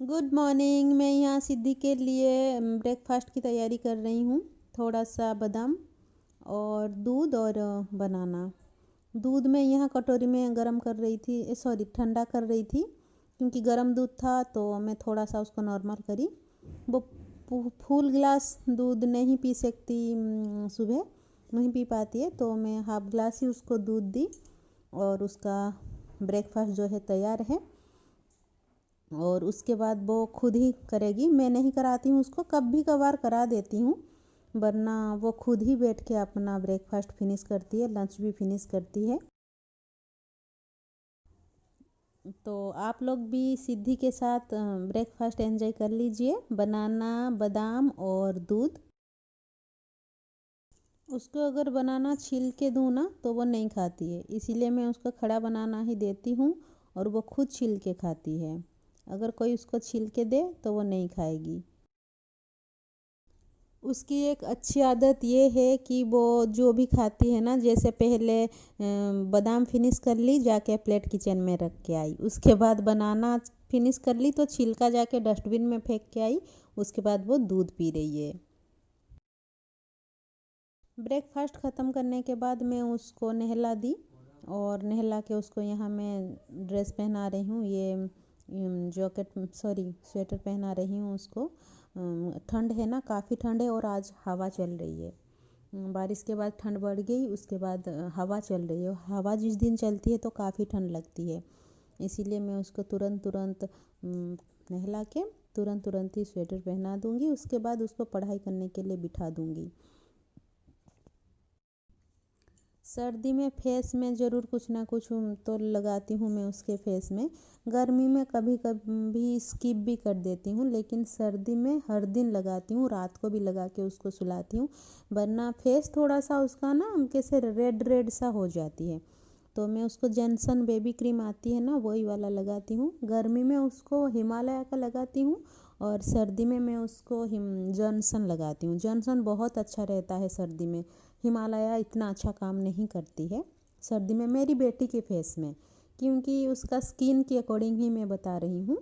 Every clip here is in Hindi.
Good morning. मैं यहाँ सिद्धि के लिए ब्रेकफास्ट की तैयारी कर रही हूँ। थोड़ा सा बादाम और दूध और बनाना। दूध मैं यहाँ कटोरी में गरम कर रही थी, सॉरी ठंडा कर रही थी, क्योंकि गरम दूध था तो मैं थोड़ा सा उसको नॉर्मल करी। वो फुल ग्लास दूध नहीं पी सकती, सुबह नहीं पी पाती है, तो मैं हाफ ग्लास ही उसको दूध दी और उसका ब्रेकफास्ट जो है तैयार है। और उसके बाद वो खुद ही करेगी, मैं नहीं कराती हूँ उसको, कभी कभार करा देती हूँ, वरना वो खुद ही बैठ के अपना ब्रेकफास्ट फिनिश करती है, लंच भी फिनिश करती है। तो आप लोग भी सिद्धि के साथ ब्रेकफास्ट एंजॉय कर लीजिए। बनाना, बादाम और दूध। उसको अगर बनाना छील के दूँ ना तो वो नहीं खाती है, इसीलिए मैं उसको खड़ा बनाना ही देती हूँ और वो खुद छील के खाती है। अगर कोई उसको छील के दे तो वो नहीं खाएगी। उसकी एक अच्छी आदत ये है कि वो जो भी खाती है ना, जैसे पहले बादाम फिनिश कर ली, जाके प्लेट किचन में रख के आई, उसके बाद बनाना फिनिश कर ली तो छिलका जाके डस्टबिन में फेंक के आई, उसके बाद वो दूध पी रही है। ब्रेकफास्ट ख़त्म करने के बाद मैं उसको नहला दी और नहला के उसको यहाँ मैं ड्रेस पहना रही हूँ, ये जैकेट, सॉरी स्वेटर पहना रही हूँ उसको। ठंड है ना, काफ़ी ठंड है और आज हवा चल रही है। बारिश के बाद ठंड बढ़ गई, उसके बाद हवा चल रही है। हवा जिस दिन चलती है तो काफ़ी ठंड लगती है, इसीलिए मैं उसको तुरंत तुरंत नहला के तुरंत तुरंत ही स्वेटर पहना दूँगी। उसके बाद उसको पढ़ाई करने के लिए बिठा दूँगी। सर्दी में फेस में ज़रूर कुछ ना कुछ तो लगाती हूँ मैं उसके फेस में। गर्मी में कभी कभी स्किप भी कर देती हूँ, लेकिन सर्दी में हर दिन लगाती हूँ, रात को भी लगा के उसको सुलाती हूँ, वरना फेस थोड़ा सा उसका ना कैसे रेड रेड सा हो जाती है। तो मैं उसको जॉनसन बेबी क्रीम आती है ना, वही वाला लगाती हूँ। गर्मी में उसको हिमालय का लगाती हूँ और सर्दी में मैं उसको जॉनसन लगाती हूँ। जॉनसन बहुत अच्छा रहता है सर्दी में, हिमालय इतना अच्छा काम नहीं करती है सर्दी में मेरी बेटी के फेस में, क्योंकि उसका स्किन के अकॉर्डिंग ही मैं बता रही हूँ।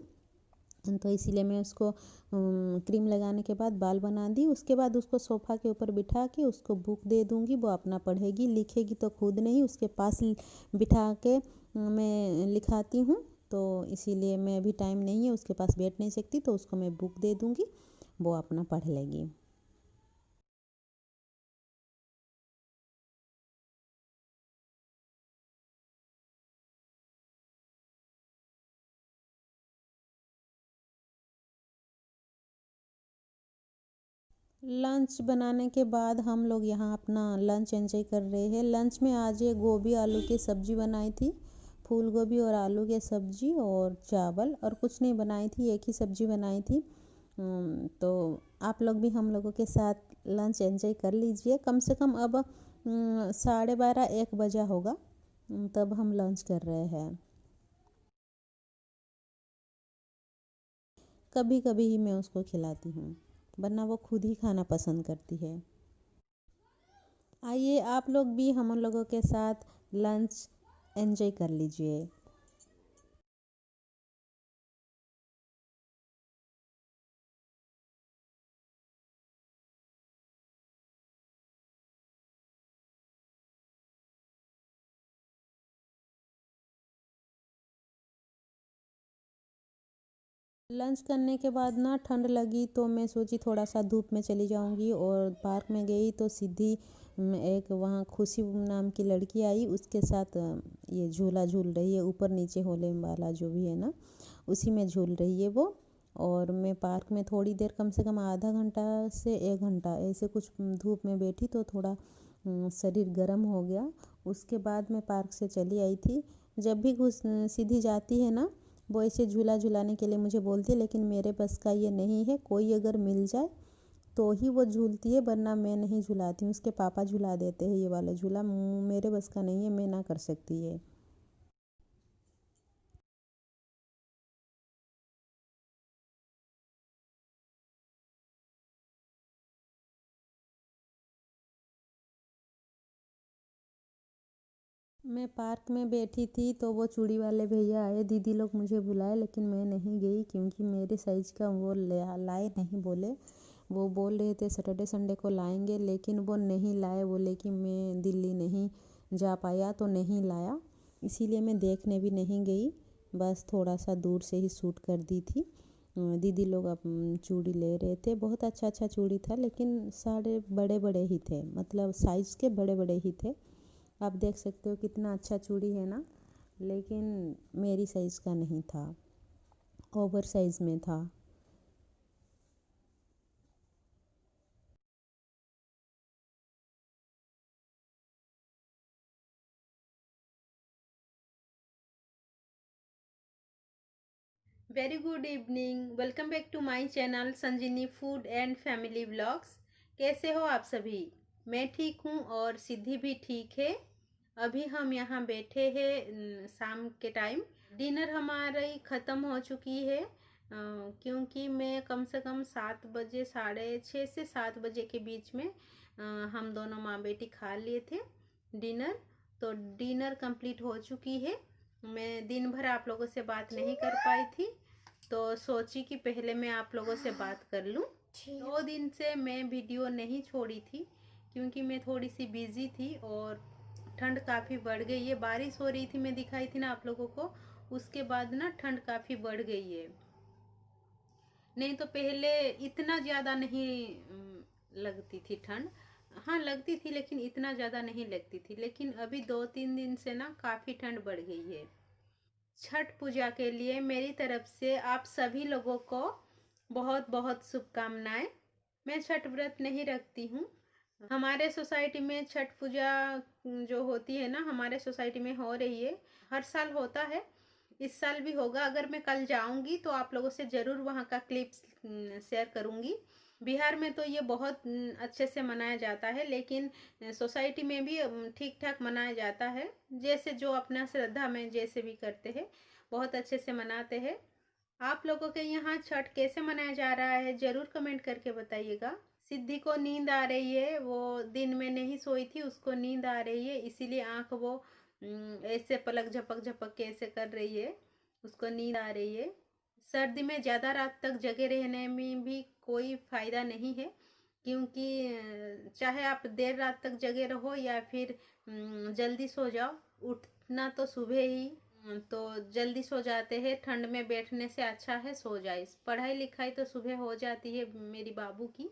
तो इसीलिए मैं उसको क्रीम लगाने के बाद बाल बना दी। उसके बाद उसको सोफ़ा के ऊपर बिठा के उसको बुक दे दूँगी, वो अपना पढ़ेगी, लिखेगी तो खुद नहीं, उसके पास बिठा के मैं लिखाती हूँ। तो इसीलिए मैं अभी टाइम नहीं है, उसके पास बैठ नहीं सकती, तो उसको मैं बुक दे दूँगी, वो अपना पढ़ लेगी। लंच बनाने के बाद हम लोग यहाँ अपना लंच एंजॉय कर रहे हैं। लंच में आज ये गोभी आलू की सब्ज़ी बनाई थी, फूल गोभी और आलू की सब्ज़ी और चावल, और कुछ नहीं बनाई थी, एक ही सब्ज़ी बनाई थी। तो आप लोग भी हम लोगों के साथ लंच एंजॉय कर लीजिए। कम से कम अब 12:30 1 बजा होगा, तब हम लंच कर रहे हैं। कभी कभी ही मैं उसको खिलाती हूँ, वरना वो खुद ही खाना पसंद करती है। आइए आप लोग भी हम लोगों के साथ लंच एंजॉय कर लीजिए। लंच करने के बाद ना ठंड लगी तो मैं सोची थोड़ा सा धूप में चली जाऊंगी, और पार्क में गई तो सीधी एक वहाँ खुशी नाम की लड़की आई, उसके साथ ये झूला झूल रही है, ऊपर नीचे होने वाला जो भी है ना, उसी में झूल रही है वो। और मैं पार्क में थोड़ी देर, कम से कम आधा घंटा से 1 घंटा ऐसे कुछ धूप में बैठी, तो थोड़ा शरीर गर्म हो गया। उसके बाद मैं पार्क से चली आई थी। जब भी घुस सीधी जाती है ना, वो ऐसे झूला झुलाने के लिए मुझे बोलती है, लेकिन मेरे बस का ये नहीं है, कोई अगर मिल जाए तो ही वो झूलती है, वरना मैं नहीं झुलाती हूँ। उसके पापा झुला देते हैं ये वाला झूला, मेरे बस का नहीं है, मैं ना कर सकती है। मैं पार्क में बैठी थी तो वो चूड़ी वाले भैया आए, दीदी लोग मुझे बुलाए, लेकिन मैं नहीं गई क्योंकि मेरे साइज़ का वो लाए नहीं बोले। वो बोल रहे थे सैटरडे संडे को लाएंगे, लेकिन वो नहीं लाए, बोले कि मैं दिल्ली नहीं जा पाया तो नहीं लाया, इसीलिए मैं देखने भी नहीं गई। बस थोड़ा सा दूर से ही शूट कर दी थी। दीदी लोग अब चूड़ी ले रहे थे, बहुत अच्छा अच्छा चूड़ी था, लेकिन सारे बड़े बड़े ही थे, मतलब साइज़ के बड़े बड़े ही थे। आप देख सकते हो कितना अच्छा चूड़ी है ना, लेकिन मेरी साइज़ का नहीं था, ओवर साइज़ में था। Very good evening, welcome back to my channel Sanjeevani food and family vlogs. कैसे हो आप सभी? मैं ठीक हूँ और सिद्धि भी ठीक है। अभी हम यहाँ बैठे हैं शाम के टाइम। डिनर हमारी ख़त्म हो चुकी है, क्योंकि मैं कम से कम 7 बजे, 6:30 से 7 बजे के बीच में हम दोनों माँ बेटी खा लिए थे डिनर। तो डिनर कंप्लीट हो चुकी है। मैं दिन भर आप लोगों से बात नहीं कर पाई थी, तो सोची कि पहले मैं आप लोगों से बात कर लूं। 2 दिन से मैं वीडियो नहीं छोड़ी थी क्योंकि मैं थोड़ी सी बिजी थी और ठंड काफ़ी बढ़ गई है। बारिश हो रही थी, मैं दिखाई थी ना आप लोगों को, उसके बाद ना ठंड काफ़ी बढ़ गई है। नहीं तो पहले इतना ज़्यादा नहीं लगती थी ठंड। हाँ लगती थी, लेकिन इतना ज़्यादा नहीं लगती थी, लेकिन अभी 2-3 दिन से ना काफ़ी ठंड बढ़ गई है। छठ पूजा के लिए मेरी तरफ से आप सभी लोगों को बहुत बहुत शुभकामनाएं। मैं छठ व्रत नहीं रखती हूँ। हमारे सोसाइटी में छठ पूजा जो होती है ना, हमारे सोसाइटी में हो रही है, हर साल होता है, इस साल भी होगा। अगर मैं कल जाऊंगी तो आप लोगों से ज़रूर वहाँ का क्लिप्स शेयर करूंगी। बिहार में तो ये बहुत अच्छे से मनाया जाता है, लेकिन सोसाइटी में भी ठीक ठाक मनाया जाता है, जैसे जो अपना श्रद्धा में जैसे भी करते हैं, बहुत अच्छे से मनाते हैं। आप लोगों के यहाँ छठ कैसे मनाया जा रहा है ज़रूर कमेंट करके बताइएगा। सिद्धि को नींद आ रही है, वो दिन में नहीं सोई थी, उसको नींद आ रही है, इसीलिए आंख वो ऐसे पलक झपक झपक के ऐसे कर रही है, उसको नींद आ रही है। सर्दी में ज़्यादा रात तक जगे रहने में भी कोई फ़ायदा नहीं है, क्योंकि चाहे आप देर रात तक जगे रहो या फिर जल्दी सो जाओ, उठना तो सुबह ही। तो जल्दी सो जाते हैं, ठंड में बैठने से अच्छा है सो जाए। पढ़ाई लिखाई तो सुबह हो जाती है मेरी बाबू की,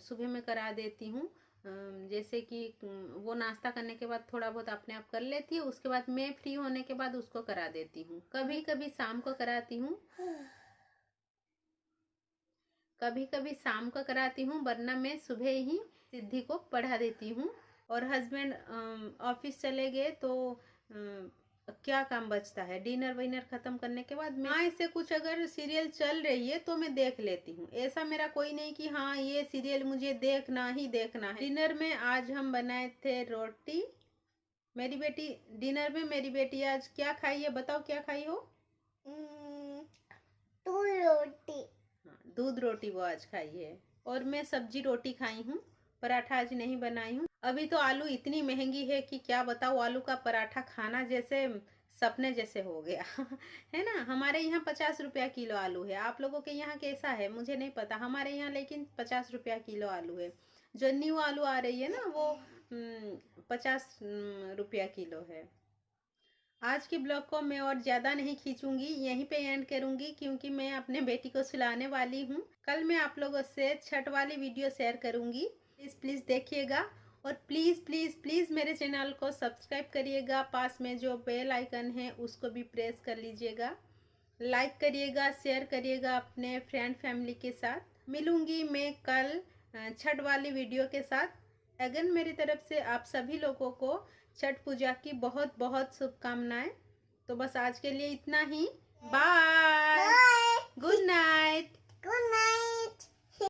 सुबह में करा देती हूँ। जैसे कि वो नाश्ता करने के बाद थोड़ा बहुत अपने आप कर लेती है, उसके बाद मैं फ्री होने के बाद उसको करा देती हूँ। कभी कभी शाम को कराती हूँ, कभी कभी शाम को कराती हूँ, वरना मैं सुबह ही सिद्धि को पढ़ा देती हूँ। और हस्बैंड ऑफिस चले गए तो क्या काम बचता है, डिनर विनर खत्म करने के बाद मैं, हाँ, ऐसे कुछ अगर सीरियल चल रही है तो मैं देख लेती हूँ। ऐसा मेरा कोई नहीं कि हाँ ये सीरियल मुझे देखना ही देखना है। डिनर में आज हम बनाए थे रोटी। मेरी बेटी, डिनर में मेरी बेटी आज क्या खाई है, बताओ क्या खाई हो? दूध रोटी। हाँ, दूध रोटी वो आज खाई है। और मैं सब्जी रोटी खाई हूँ, पराठा आज नहीं बनाई हूँ। अभी तो आलू इतनी महंगी है कि क्या बताओ, आलू का पराठा खाना जैसे सपने जैसे हो गया है ना। हमारे यहाँ 50 रुपया किलो आलू है, आप लोगों के यहाँ कैसा है मुझे नहीं पता, हमारे यहाँ लेकिन 50 रुपया किलो आलू है। जो न्यू आलू आ रही है ना वो 50 रुपया किलो है। आज के ब्लॉग को मैं और ज़्यादा नहीं खींचूंगी, यहीं पे एंड करूंगी, क्योंकि मैं अपने बेटी को सुलाने वाली हूँ। कल मैं आप लोगों से छठ वाली वीडियो शेयर करूंगी, प्लीज़ प्लीज़ देखिएगा। और प्लीज़ प्लीज़ प्लीज़ मेरे चैनल को सब्सक्राइब करिएगा, पास में जो बेल आइकन है उसको भी प्रेस कर लीजिएगा, लाइक करिएगा, शेयर करिएगा अपने फ्रेंड फैमिली के साथ। मिलूंगी मैं कल छठ वाली वीडियो के साथ। अगेन मेरी तरफ से आप सभी लोगों को छठ पूजा की बहुत बहुत शुभकामनाएं। तो बस आज के लिए इतना ही। Bye, good night. Good night.